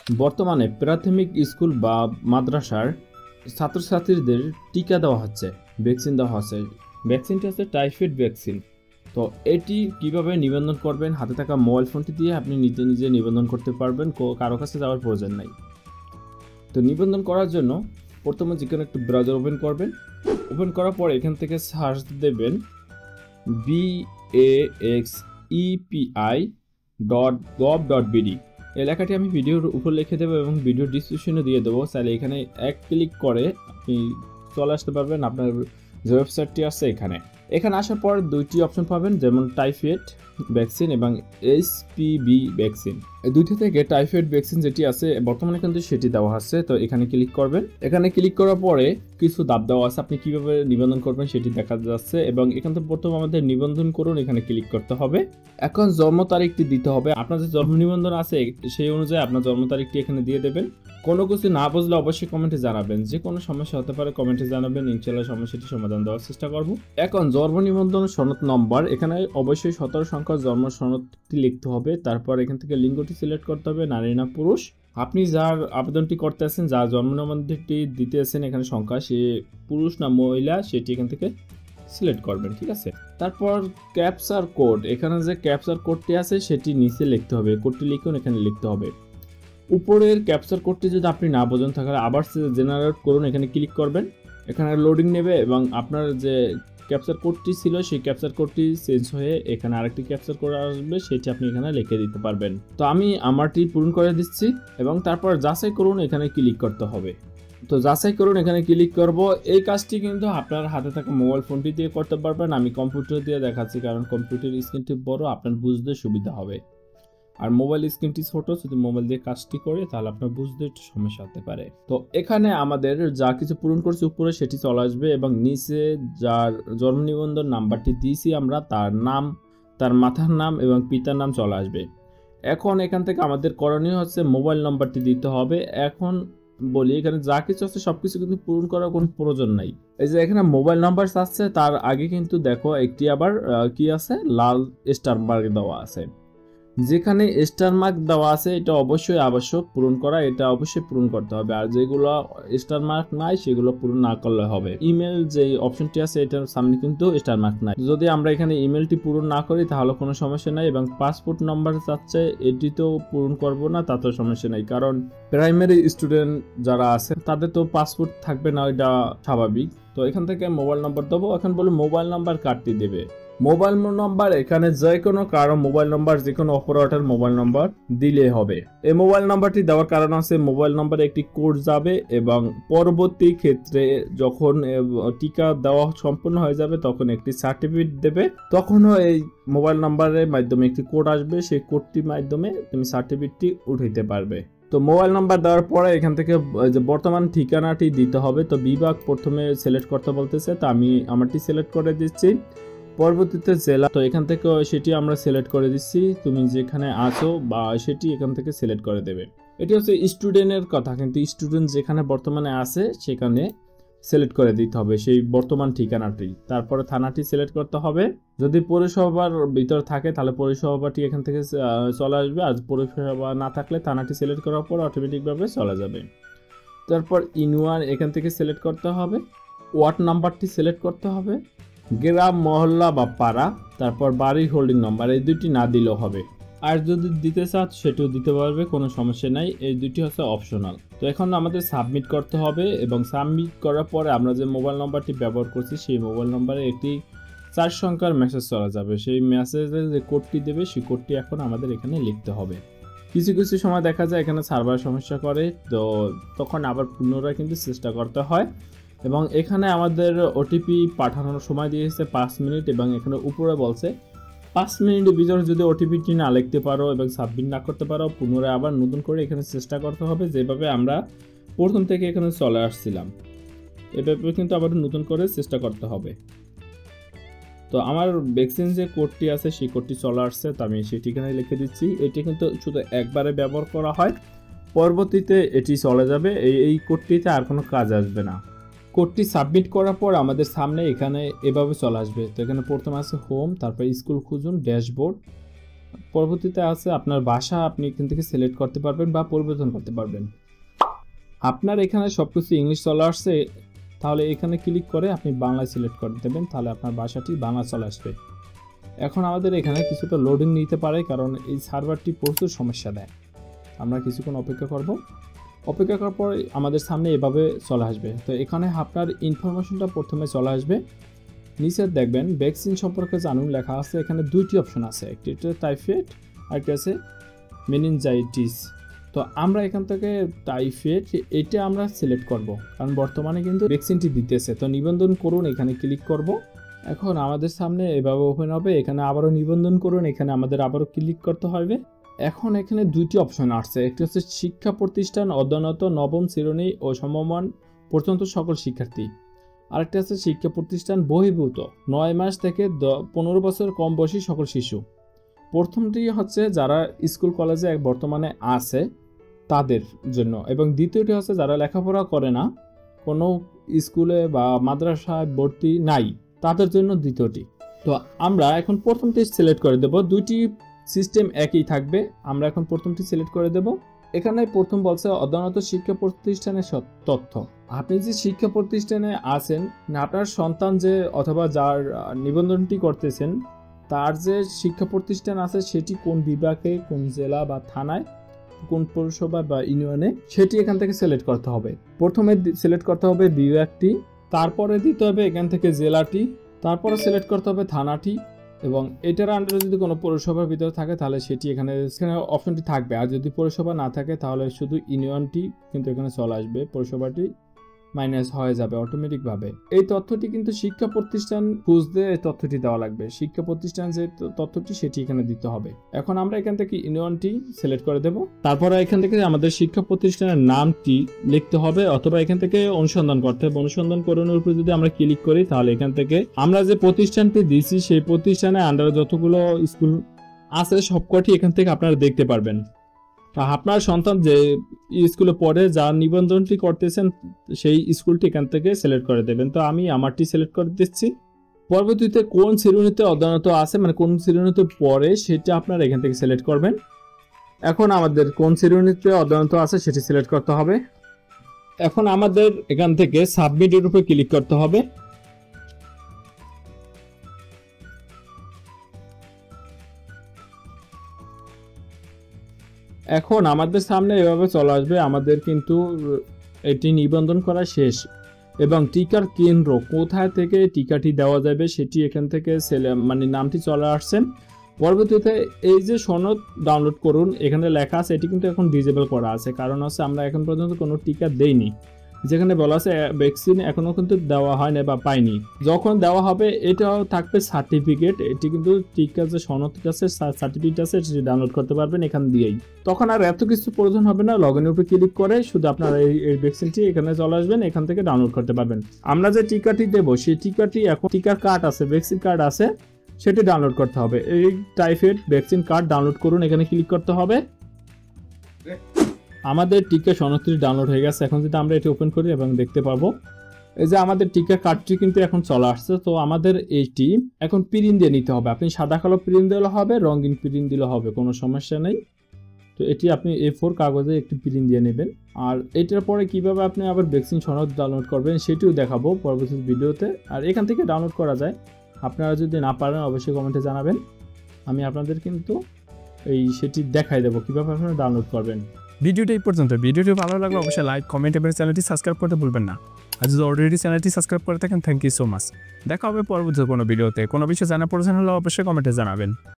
বর্তমানে প্রাথমিক স্কুল বা মাদ্রাসার ছাত্রছাত্রীদের টিকা দেওয়া হচ্ছে, ভ্যাকসিন দেওয়া হচ্ছে। ভ্যাকসিনটি হচ্ছে টাইফয়েড ভ্যাকসিন। তো এটি কিভাবে নিবন্ধন করবেন, হাতে থাকা মোবাইল ফোনটি দিয়ে আপনি নিজে নিজে নিবন্ধন করতে পারবেন, কারো কাছে যাওয়ার প্রয়োজন নাই। তো নিবন্ধন করার জন্য প্রথমে যেখানে একটু ব্রাউজার ওপেন করবেন, ওপেন করার পর এখান থেকে সার্চ দেবেন baxepi.gov.bd। এই লেখাটি আমি ভিডিওর উপর লিখে দেবো এবং ভিডিও ডিসক্রিপশনে দিয়ে দেবো। তাহলে এখানে এক ক্লিক করে আপনি চলে আসতে পারবেন আপনার যে ওয়েবসাইটটি আছে এখানে আসার পর দুইটি অপশন পাবেন, যেমন টাইফয়েড ভ্যাকসিন এবং এইচপিভি ভ্যাকসিন। এই দুইটি থেকে টাইফয়েড ভ্যাকসিন যেটি আছে বর্তমানে কিন্তু সেটি দেওয়া আছে। তো এখানে ক্লিক করবেন। এখানে ক্লিক করার পরে কিছু ধাপ দেওয়া আছে, আপনি কিভাবে নিবন্ধন করবেন সেটি দেখা যাচ্ছে এবং এখান থেকে প্রথমে আমাদের নিবন্ধন করুন এখানে ক্লিক করতে হবে। এখন জন্ম তারিখটি দিতে হবে, আপনার যে জন্ম নিবন্ধন আছে সেই অনুযায়ী আপনার জন্ম তারিখটি এখানে দিয়ে দেবেন। কোনো কিছু না বুঝলে অবশ্যই কমেন্টে জানাবেন, যে কোনো সমস্যা হতে পারে কমেন্টে জানাবেন, ইনশাআল্লাহ সমস্যাটি সমাধান দেওয়ার চেষ্টা করব। এখন জন্ম নিবন্ধন সনদ নম্বর, এখানে অবশ্যই 17 সংখ্যার জন্ম সনদটি লিখতে হবে। তারপর এখান থেকে লিঙ্গটি সিলেক্ট করতে হবে, নারী না পুরুষ। আপনি যার আবেদনটি করতে আছেন, যার জন্ম নিবন্ধনটি দিতে আছেন এখানে সংখ্যা, সে পুরুষ না মহিলা সেটি এখান থেকে সিলেক্ট করবেন, ঠিক আছে। তারপর ক্যাপচার কোড, এখানে যে ক্যাপচার কোডটি আছে সেটি নিচে লিখতে হবে, কোডটি লিখুন এখানে লিখতে হবে। উপরের ক্যাপচার কোডটি যদি আপনি না বোঝেন তাহলে আবার জেনারেট করুন, এখানে ক্লিক করবেন। এখানে লোডিং নেবে এবং আপনার যে ক্যাপচার কোডটি ছিল সেই ক্যাপচার কোডটি চেঞ্জ হয়ে এখানে আরেকটি ক্যাপচার কোড আসবে, সেটি আপনি এখানে লিখে দিতে পারবেন। তো আমি আমারটি পূরণ করে দিচ্ছি এবং তারপর যাচাই করুন এখানে ক্লিক করতে হবে। তো যাচাই করুন এখানে ক্লিক করব। এই কাজটি কিন্তু আপনার হাতে থাকা মোবাইল ফোনটি দিয়ে করতে পারবেন, আমি কম্পিউটার দিয়ে দেখাচ্ছি কারণ কম্পিউটার স্ক্রিনটি বড়, আপনার বুঝতে সুবিধা হবে। আর মোবাইল স্ক্রিনটি ছোট, যদি মোবাইল দিয়ে কাজটি করে তাহলে আপনার বুঝতে একটু সমস্যা হতে পারে। তো এখানে আমাদের যা কিছু পূরণ করছে উপরে সেটি চলে আসবে এবং নিচে যার জন্ম নিবন্ধন নাম্বারটি দিয়েছি আমরা, তার নাম, তার মাতার নাম এবং পিতার নাম চলে আসবে। এখন এখান থেকে আমাদের করণীয় হচ্ছে মোবাইল নাম্বারটি দিতে হবে। এখন বলি এখানে যা কিছু আছে সবকিছু কিন্তু পূরণ করার কোনো প্রয়োজন নাই। এই যে এখানে মোবাইল নাম্বার চাচ্ছে, তার আগে কিন্তু দেখো একটি আবার কি আছে, লাল স্টার মার্ক দেওয়া আছে। যেখানে স্টার মার্ক দেওয়া আছে এটা অবশ্যই আবশ্যক পূরণ করা, এটা অবশ্যই পূরণ করতে হবে। আর যেগুলো স্টার মার্ক নাই সেগুলো পূরণ না করলে হবে। ইমেল যে অপশনটি আছে এটার সামনে কিন্তু স্টার মার্ক নাই, যদি আমরা এখানে ইমেলটি পূরণ না করি তাহলে কোনো সমস্যা নাই। এবং পাসপোর্ট নাম্বার চাচ্ছে, এটিতেও পূরণ করব না তাতেও সমস্যা নাই, কারণ প্রাইমারি স্টুডেন্ট যারা আছে তাদের তো পাসপোর্ট থাকবে না, এটা স্বাভাবিক। তো এখান থেকে মোবাইল নাম্বার দেবো। এখন বলি মোবাইল নাম্বার কার্ডটি দেবে। মোবাইল নাম্বার এখানে যে কোনো কারো মোবাইল নাম্বার, যে কোনো অপারেটর মোবাইল নাম্বার দিলে হবে। এই মোবাইল নাম্বারটি দেওয়ার কারণ আছে, মোবাইল নাম্বারে একটি কোড যাবে এবং পরবর্তী ক্ষেত্রে যখন টিকা দেওয়া সম্পূর্ণ হয়ে যাবে তখন একটি সার্টিফিকেট দেবে, তখনও এই মোবাইল নাম্বারের মাধ্যমে একটি কোড আসবে, সেই কোডটির মাধ্যমে তুমি সার্টিফিকেটটি উঠাইতে পারবে। তো মোবাইল নাম্বার দেওয়ার পরে এখান থেকে যে বর্তমান ঠিকানাটি দিতে হবে। তো বিভাগ প্রথমে সিলেক্ট করতে বলতেছে, তো আমি আমারটি সিলেক্ট করে দিচ্ছি। পরবর্তীতে জেলা, তো এখান থেকে সেটি আমরা সিলেক্ট করে দিচ্ছি, তুমি যেখানে আছো বা সেটি এখান থেকে সিলেক্ট করে দেবে। এটি হচ্ছে স্টুডেন্টের কথা, কিন্তু স্টুডেন্ট যেখানে বর্তমানে আছে সেখানে সিলেক্ট করে দিতে হবে সেই বর্তমান ঠিকানাটি। তারপরে থানাটি সিলেক্ট করতে হবে, যদি পৌরসভার ভিতর থাকে তাহলে পৌরসভাটি এখান থেকে চলে আসবে, আর পৌরসভা না থাকলে থানাটি সিলেক্ট করার পর অটোমেটিকভাবে চলে যাবে। তারপর ইউনিয়ন এখান থেকে সিলেক্ট করতে হবে, ওয়ার্ড নাম্বারটি সিলেক্ট করতে হবে, গ্রাম, মহল্লা বা পাড়া, তারপর বাড়ির হোল্ডিং নাম্বার, এই দুটি না দিলেও হবে। আর যদি দিতে চান সেটাও দিতে পারবে, কোনো সমস্যা নাই, এই দুটি হচ্ছে অপশনাল। তো এখন আমাদের সাবমিট করতে হবে এবং সাবমিট করার পরে আমরা যে মোবাইল নাম্বারটি ব্যবহার করছি সেই মোবাইল নাম্বারে একটি 4 সংখ্যার মেসেজ চলে যাবে, সেই মেসেজে যে কোডটি দেবে সেই কোডটি এখন আমাদের এখানে লিখতে হবে। কিছু কিছু সময় দেখা যায় এখানে সার্ভার সমস্যা করে, তো তখন আবার পুনরায় কিন্তু চেষ্টা করতে হয়। এবং এখানে আমাদের ওটিপি পাঠানোর সময় দিয়েছে 5 মিনিট এবং এখানে উপরে বলছে 5 মিনিটের ভিতরে যদি ওটিপিটি না লিখতে পারো এবং সাবমিট না করতে পারো পুনরায় আবার নতুন করে এখানে চেষ্টা করতে হবে, যেভাবে আমরা প্রথম থেকে এখানে চলে আসছিলাম এভাবে কিন্তু আবার নতুন করে চেষ্টা করতে হবে। তো আমার ভ্যাকসিন যে কোডটি আছে সেই কোডটি চলে আসছে, তো আমি সেটি এখানে লিখে দিচ্ছি। এটি কিন্তু শুধু একবারে ব্যবহার করা হয়, পরবর্তীতে এটি চলে যাবে, এই কোডটিতে আর কোনো কাজ আসবে না। কোডটি সাবমিট করার পর আমাদের সামনে এখানে এভাবে চলে আসবে। তো এখানে প্রথমে আছে হোম, তারপর স্কুল খুঁজুন, ড্যাশবোর্ড, পরবর্তীতে আছে আপনার ভাষা, আপনি এখান থেকে সিলেক্ট করতে পারবেন বা পরিবর্তন করতে পারবেন। আপনার এখানে সবকিছু ইংলিশ চলে আসছে, তাহলে এখানে ক্লিক করে আপনি বাংলায় সিলেক্ট করে দেবেন, তাহলে আপনার ভাষাটি বাংলা চলে আসবে। এখন আমাদের এখানে কিছুটা লোডিং নিতে পারে, কারণ এই সার্ভারটি প্রচুর সমস্যা দেয়। আমরা কিছুক্ষণ অপেক্ষা করব। অপেক্ষা করার পর আমাদের সামনে এভাবে চলে আসবে। তো এখানে আপনার ইনফরমেশনটা প্রথমে চলে আসবে। নিচে দেখবেন ভ্যাকসিন সম্পর্কে জানুন লেখা আছে। এখানে দুইটি অপশন আছে, একটি হচ্ছে টাইফয়েড আর একটি আছে মেনিনজাইটিস। তো আমরা এখান থেকে টাইফয়েড এটা আমরা সিলেক্ট করব, কারণ বর্তমানে কিন্তু ভ্যাকসিনটি দিতেছে। তো নিবন্ধন করুন, এখানে ক্লিক করব। এখন আমাদের সামনে এভাবে ওপেন হবে। এখানে আবারও নিবন্ধন করুন, এখানে আমাদের আবারও ক্লিক করতে হবে। এখন এখানে দুইটি অপশন আসছে, একটি হচ্ছে শিক্ষা প্রতিষ্ঠান অধ্যয়নরত নবম শ্রেণী ও সমমান পর্যন্ত সকল শিক্ষার্থী, আরেকটি আছে শিক্ষা প্রতিষ্ঠান বহির্ভূত 9 মাস থেকে 15 বছর কম বয়সী সকল শিশু। প্রথমটি হচ্ছে যারা স্কুল কলেজে বর্তমানে আছে তাদের জন্য, এবং দ্বিতীয়টি হচ্ছে যারা লেখাপড়া করে না, কোনো স্কুলে বা মাদ্রাসায় ভর্তি নাই, তাদের জন্য দ্বিতীয়টি। তো আমরা এখন প্রথমটি সিলেক্ট করে দেব। দুইটি সিস্টেম একই থাকবে। আমরা এখন প্রথমটি সিলেক্ট করে দেব। এখানে প্রথম বলছে অধ্যয়নরত শিক্ষা প্রতিষ্ঠানের তথ্য। আপনি যে শিক্ষা প্রতিষ্ঠানে আছেন, আপনার সন্তান যে অথবা যার নিবন্ধনটি করতেছেন তার যে শিক্ষা প্রতিষ্ঠান আছে সেটি কোন বিভাগে, কোন জেলা বা থানায়, কোন পৌরসভা বা ইউনিয়নে, সেটি এখান থেকে সিলেক্ট করতে হবে। প্রথমে সিলেক্ট করতে হবে বিভাগটি, তারপরে দিতে হবে এখান থেকে জেলাটি, তারপরে সিলেক্ট করতে হবে থানাটি, এবং এটার আন্ডারে যদি কোনো পৌরসভার ভিতরে থাকে তাহলে সেটি এখানে অপশনটি থাকবে। আর যদি পৌরসভা না থাকে তাহলে শুধু ইউনিয়নটি কিন্তু এখানে চলে আসবে, পৌরসভাটি মাইনাস হয়ে যাবে অটোমেটিকভাবে। এই তথ্যটি কিন্তু শিক্ষা প্রতিষ্ঠান খুঁজতে এই তথ্যটি দেওয়া লাগবে। শিক্ষা প্রতিষ্ঠান যে তথ্যটি সেটি এখানে দিতে হবে। এখন আমরা এখান থেকে ইউনিয়নটি সিলেক্ট করে দেব। তারপরে এখান থেকে আমাদের শিক্ষা প্রতিষ্ঠানের নামটি লিখতে হবে, অথবা এখান থেকে অনুসন্ধান করতে হবে। অনুসন্ধান করানোর উপর যদি আমরা ক্লিক করি তাহলে এখান থেকে আমরা যে প্রতিষ্ঠানটি দিয়েছি সেই প্রতিষ্ঠানের আন্ডারে যতগুলো স্কুল আছে সবকটি এখান থেকে আপনারা দেখতে পারবেন। আপনার সন্তান যে স্কুলে পড়ে, যার নিবন্ধনটি করতেছেন সেই স্কুলটি এখান থেকে সিলেক্ট করে দেবেন। তো আমি আমারটি সিলেক্ট করে দিচ্ছি। পরবর্তীতে কোন শ্রেণীতে অধ্যয়নরত আছে, মানে কোন শ্রেণীতে পড়ে সেটা আপনারা এখান থেকে সিলেক্ট করবেন। এখন আমাদের কোন শ্রেণীতে অধ্যয়নরত আছে সেটি সিলেক্ট করতে হবে। এখন আমাদের এখান থেকে সাবমিটের উপরে ক্লিক করতে হবে। এখন আমাদের সামনে এভাবে চলে আসবে। আমাদের কিন্তু এটি নিবন্ধন করা শেষ, এবং টিকার কেন্দ্র কোথায় থেকে টিকাটি দেওয়া যাবে সেটি এখান থেকে মানে নামটি চলে আসছে। পরবর্তীতে এই যে সনদ ডাউনলোড করুন এখানে লেখা আছে, এটি কিন্তু এখন ডিজেবল করা আছে, কারণ হচ্ছে আমরা এখন পর্যন্ত কোনো টিকা দেইনি। যেখানে বলা আছে ভ্যাকসিন এখনো কিন্তু দেওয়া হয় না বা পাইনি, যখন দেওয়া হবে এটাও থাকবে সার্টিফিকেট। এটি কিন্তু টিকা যে সনদ আছে, সার্টিফিকেট আছে, সেটি ডাউনলোড করতে পারবেন এখান দিয়েই। তখন আর এত কিছু প্রয়োজন হবে না। লগ ইনের উপরে ক্লিক করে শুধু আপনারা এই ভ্যাকসিনটি এখানে চলে আসবেন, এখান থেকে ডাউনলোড করতে পারবেন। আমরা যে টিকাটি দেবো সেই টিকাটি এখন টিকার কার্ড আছে, ভ্যাকসিন কার্ড আছে, সেটি ডাউনলোড করতে হবে। এই টাইফয়েড ভ্যাকসিন কার্ড ডাউনলোড করুন, এখানে ক্লিক করতে হবে। আমাদের টিকা সনদটি ডাউনলোড হয়ে গেছে। এখন যদি আমরা এটি ওপেন করি এবং দেখতে পাবো এই যে আমাদের টিকা কার্ডটি কিন্তু এখন চলে আসছে। তো আমাদের এইটি এখন প্রিন্ট দিয়ে নিতে হবে। আপনি সাদা কালো প্রিন্ট দিলে হবে, রঙিন প্রিন্ট দিলে হবে, কোনো সমস্যা নেই। তো এটি আপনি A4 কাগজে একটি প্রিন্ট দিয়ে নেবেন। আর এটার পরে কিভাবে আপনি আবার ভ্যাকসিন সনদ ডাউনলোড করবেন সেটিও দেখাবো পরবর্তী ভিডিওতে। আর এখান থেকে ডাউনলোড করা যায়, আপনারা যদি না পারেন অবশ্যই কমেন্টে জানাবেন, আমি আপনাদের কিন্তু সেটি দেখাই দেবো কিভাবে আপনারা ডাউনলোড করবেন। ভিডিওটি এই পর্যন্ত। ভিডিওটি ভালো লাগলে অবশ্যই লাইক, কমেন্ট এবং চ্যানেলটি সাবস্ক্রাইব করতে ভুলবেন না। আর যদি অলরেডি চ্যানেলটি সাবস্ক্রাইব করে থাকেন, থ্যাংক ইউ সো মাচ। দেখা হবে পরবর্তী কোনো ভিডিওতে। কোনো বিষয় জানার প্রয়োজন হলে অবশ্যই কমেন্টে জানাবেন।